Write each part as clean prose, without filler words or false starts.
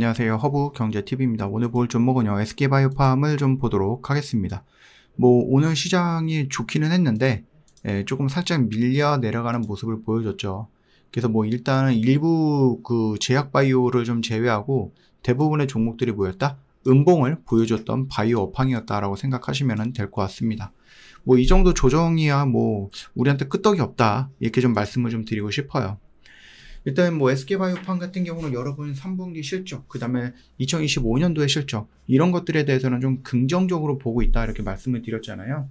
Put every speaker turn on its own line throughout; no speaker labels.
안녕하세요. 허브경제TV입니다. 오늘 볼 종목은요, SK바이오팜을 좀 보도록 하겠습니다. 오늘 시장이 좋기는 했는데, 조금 살짝 밀려 내려가는 모습을 보여줬죠. 그래서 일단은 일부 제약바이오를 좀 제외하고 대부분의 종목들이 뭐였다? 음봉을 보여줬던 바이오 업황이었다라고 생각하시면 될 것 같습니다. 이 정도 조정이야 우리한테 끄떡이 없다. 이렇게 좀 말씀을 좀 드리고 싶어요. 일단 SK바이오팜 같은 경우는 여러분 3분기 실적, 그 다음에 2025년도의 실적, 이런 것들에 대해서는 좀 긍정적으로 보고 있다 이렇게 말씀을 드렸잖아요.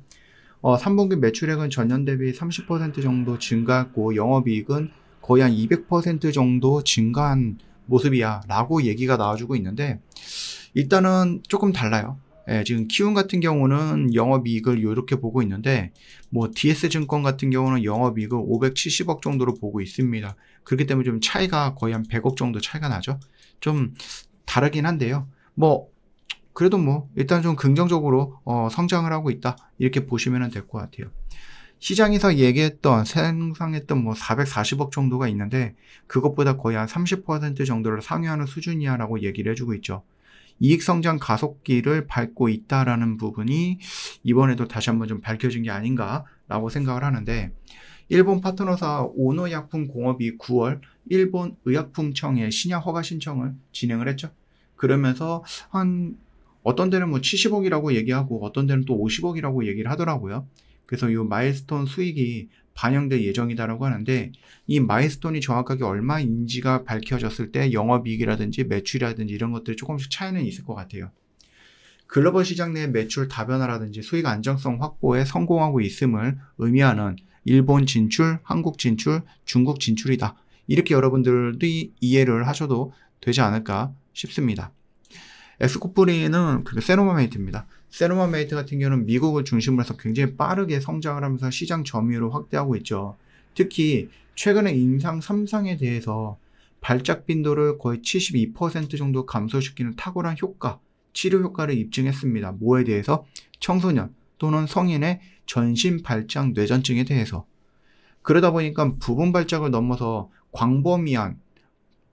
3분기 매출액은 전년 대비 30% 정도 증가했고 영업이익은 거의 한 200% 정도 증가한 모습이야 라고 얘기가 나와주고 있는데, 일단은 조금 달라요. 지금 키움 같은 경우는 영업이익을 이렇게 보고 있는데, DS증권 같은 경우는 영업이익을 570억 정도로 보고 있습니다. 그렇기 때문에 좀 차이가 거의 한 100억 정도 차이가 나죠. 좀 다르긴 한데요. 그래도 일단 좀 긍정적으로 성장을 하고 있다 이렇게 보시면 될 것 같아요. 시장에서 얘기했던 상상했던 440억 정도가 있는데, 그것보다 거의 한 30% 정도를 상회하는 수준이야 라고 얘기를 해주고 있죠. 이익성장 가속기를 밟고 있다라는 부분이 이번에도 다시 한번 좀 밝혀진 게 아닌가라고 생각을 하는데, 일본 파트너사 오노약품공업이 9월 일본 의약품청에 신약 허가 신청을 진행을 했죠. 그러면서 한 어떤 데는 70억이라고 얘기하고 어떤 데는 또 50억이라고 얘기를 하더라고요. 그래서 이 마일스톤 수익이 반영될 예정이다라고 하는데, 이 마일스톤이 정확하게 얼마인지가 밝혀졌을 때 영업이익이라든지 매출이라든지 이런 것들이 조금씩 차이는 있을 것 같아요. 글로벌 시장 내 매출 다변화라든지 수익 안정성 확보에 성공하고 있음을 의미하는 일본 진출, 한국 진출, 중국 진출이다. 이렇게 여러분들이 이해를 하셔도 되지 않을까 싶습니다. 엑스코프리는 세노마메이트입니다. 세노마메이트 같은 경우는 미국을 중심으로 해서 굉장히 빠르게 성장을 하면서 시장 점유율을 확대하고 있죠. 특히 최근에 임상 3상에 대해서 발작 빈도를 거의 72% 정도 감소시키는 탁월한 효과, 치료 효과를 입증했습니다. 뭐에 대해서? 청소년 또는 성인의 전신 발작 뇌전증에 대해서. 그러다 보니까 부분 발작을 넘어서 광범위한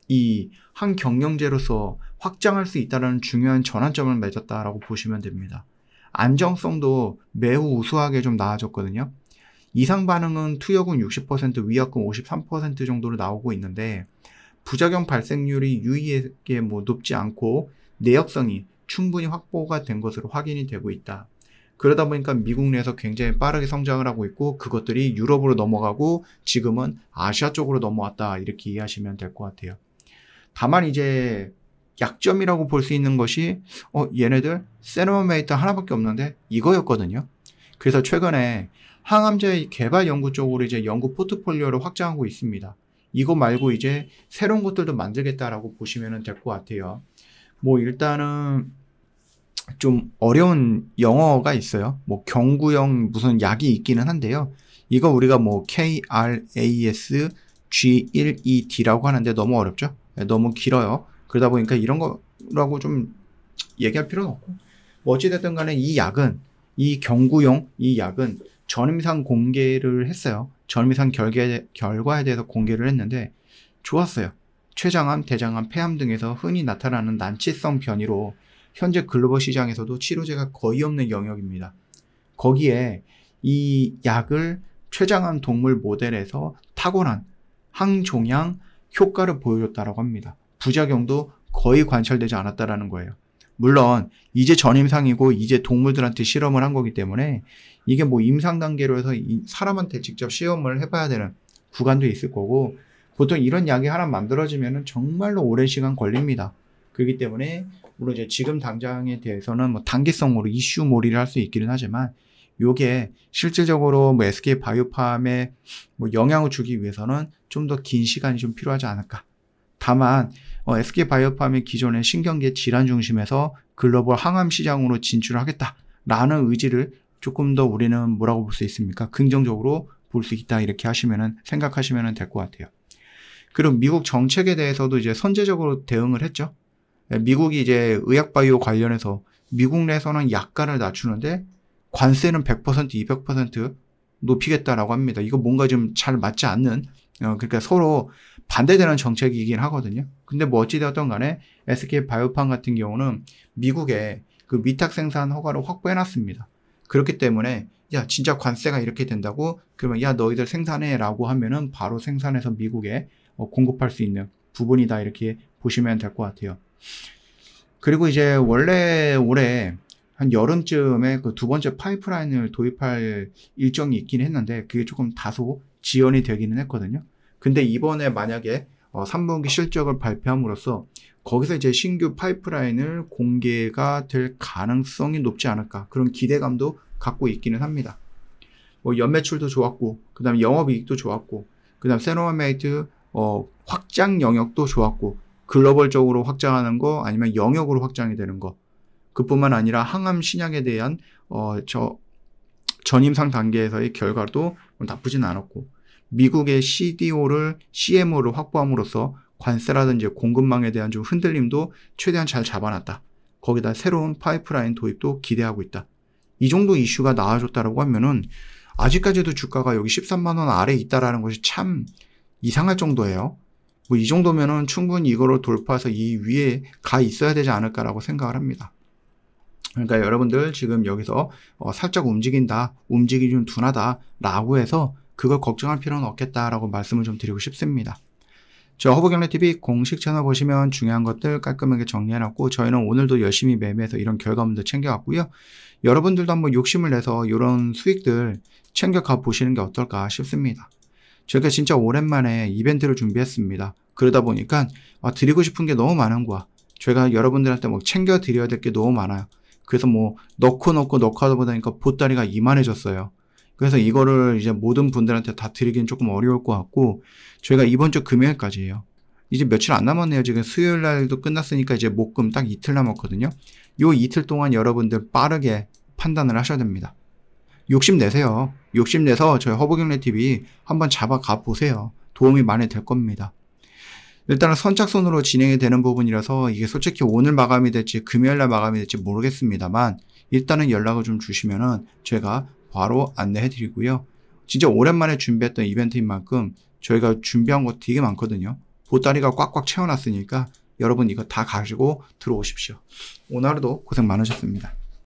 이 한 경영제로서 확장할 수 있다는 중요한 전환점을 맺었다라고 보시면 됩니다. 안정성도 매우 우수하게 좀 나아졌거든요. 이상 반응은 투여군 60%, 위약금 53% 정도로 나오고 있는데, 부작용 발생률이 유의하게 높지 않고 내역성이 충분히 확보가 된 것으로 확인이 되고 있다. 그러다 보니까 미국 내에서 굉장히 빠르게 성장을 하고 있고, 그것들이 유럽으로 넘어가고 지금은 아시아 쪽으로 넘어왔다 이렇게 이해하시면 될 것 같아요. 다만 이제 약점이라고 볼 수 있는 것이 얘네들 세노마메이트 하나밖에 없는데 이거였거든요. 그래서 최근에 항암제 개발 연구 쪽으로 이제 연구 포트폴리오를 확장하고 있습니다. 이거 말고 이제 새로운 것들도 만들겠다라고 보시면 될 것 같아요. 일단은 좀 어려운 영어가 있어요. 경구형 무슨 약이 있기는 한데요. 이거 우리가 KRAS G1ED라고 하는데 너무 어렵죠? 너무 길어요. 그러다 보니까 이런 거라고 좀 얘기할 필요는 없고, 어찌됐든 간에 이 경구용 이 약은 전임상 공개를 했어요. 전임상 결과에 대해서 공개를 했는데 좋았어요. 췌장암, 대장암, 폐암 등에서 흔히 나타나는 난치성 변이로 현재 글로벌 시장에서도 치료제가 거의 없는 영역입니다. 거기에 이 약을 췌장암 동물 모델에서 탁월한 항종양 효과를 보여줬다라고 합니다. 부작용도 거의 관찰되지 않았다라는 거예요. 물론 이제 전임상이고 이제 동물들한테 실험을 한 거기 때문에 이게 임상 단계로 해서 사람한테 직접 시험을 해봐야 되는 구간도 있을 거고, 보통 이런 약이 하나 만들어지면 정말로 오랜 시간 걸립니다. 그렇기 때문에 물론 이제 지금 당장에 대해서는 단기성으로 이슈몰이를 할 수 있기는 하지만, 요게 실질적으로 SK바이오팜에 영향을 주기 위해서는 좀 더 긴 시간이 좀 필요하지 않을까. 다만 SK바이오팜의 기존의 신경계 질환 중심에서 글로벌 항암 시장으로 진출하겠다라는 의지를 조금 더 우리는 뭐라고 볼 수 있습니까? 긍정적으로 볼 수 있다 이렇게 생각하시면 될 것 같아요. 그리고 미국 정책에 대해서도 이제 선제적으로 대응을 했죠. 미국이 이제 의약바이오 관련해서 미국 내에서는 약가를 낮추는데 관세는 100%, 200% 높이겠다라고 합니다. 이거 뭔가 좀 잘 맞지 않는, 그러니까 서로 반대되는 정책이긴 하거든요. 근데 뭐 어찌되었던 간에 SK바이오팜 같은 경우는 미국에 그 위탁 생산 허가를 확보해놨습니다. 그렇기 때문에 야 진짜 관세가 이렇게 된다고 그러면 야 너희들 생산해 라고 하면은 바로 생산해서 미국에 공급할 수 있는 부분이다 이렇게 보시면 될 것 같아요. 그리고 이제 원래 올해 한 여름쯤에 그 두 번째 파이프라인을 도입할 일정이 있긴 했는데 그게 조금 다소 지연이 되기는 했거든요. 근데 이번에 만약에 3분기 실적을 발표함으로써 거기서 이제 신규 파이프라인을 공개가 될 가능성이 높지 않을까 그런 기대감도 갖고 있기는 합니다. 뭐 연매출도 좋았고 그 다음에 영업이익도 좋았고 그 다음 세노마메이트 확장 영역도 좋았고 글로벌적으로 확장하는 거 아니면 영역으로 확장이 되는 거 그뿐만 아니라 항암 신약에 대한 전임상 단계에서의 결과도 나쁘진 않았고 미국의 CDO를 CMO를 확보함으로써 관세라든지 공급망에 대한 좀 흔들림도 최대한 잘 잡아놨다. 거기다 새로운 파이프라인 도입도 기대하고 있다. 이 정도 이슈가 나와줬다라고 하면은 아직까지도 주가가 여기 13만원 아래에 있다라는 것이 참 이상할 정도예요. 뭐 이 정도면은 충분히 이거를 돌파해서 이 위에 가 있어야 되지 않을까라고 생각을 합니다. 그러니까 여러분들 지금 여기서 살짝 움직인다, 움직임이 좀 둔하다 라고 해서 그걸 걱정할 필요는 없겠다라고 말씀을 좀 드리고 싶습니다. 저 허브경제TV 공식 채널 보시면 중요한 것들 깔끔하게 정리해놨고 저희는 오늘도 열심히 매매해서 이런 결과물도 챙겨왔고요. 여러분들도 한번 욕심을 내서 이런 수익들 챙겨가 보시는 게 어떨까 싶습니다. 저희가 진짜 오랜만에 이벤트를 준비했습니다. 그러다 보니까 드리고 싶은 게 너무 많은 거야. 저희가 여러분들한테 뭐 챙겨 드려야 될 게 너무 많아요. 그래서 뭐 넣고 하다 보니까 보따리가 이만해졌어요. 그래서 이거를 이제 모든 분들한테 다 드리긴 조금 어려울 것 같고 저희가 이번 주 금요일까지예요. 이제 며칠 안 남았네요. 지금 수요일 날도 끝났으니까 이제 목금 딱 이틀 남았거든요. 요 이틀 동안 여러분들 빠르게 판단을 하셔야 됩니다. 욕심내세요. 욕심내서 저희 허브경제TV 한번 잡아가 보세요. 도움이 많이 될 겁니다. 일단은 선착순으로 진행이 되는 부분이라서 이게 솔직히 오늘 마감이 될지 금요일날 마감이 될지 모르겠습니다만 일단은 연락을 좀 주시면은 제가 바로 안내해 드리고요. 진짜 오랜만에 준비했던 이벤트인 만큼 저희가 준비한 거 되게 많거든요. 보따리가 꽉꽉 채워놨으니까 여러분 이거 다 가지고 들어오십시오. 오늘 하루도 고생 많으셨습니다.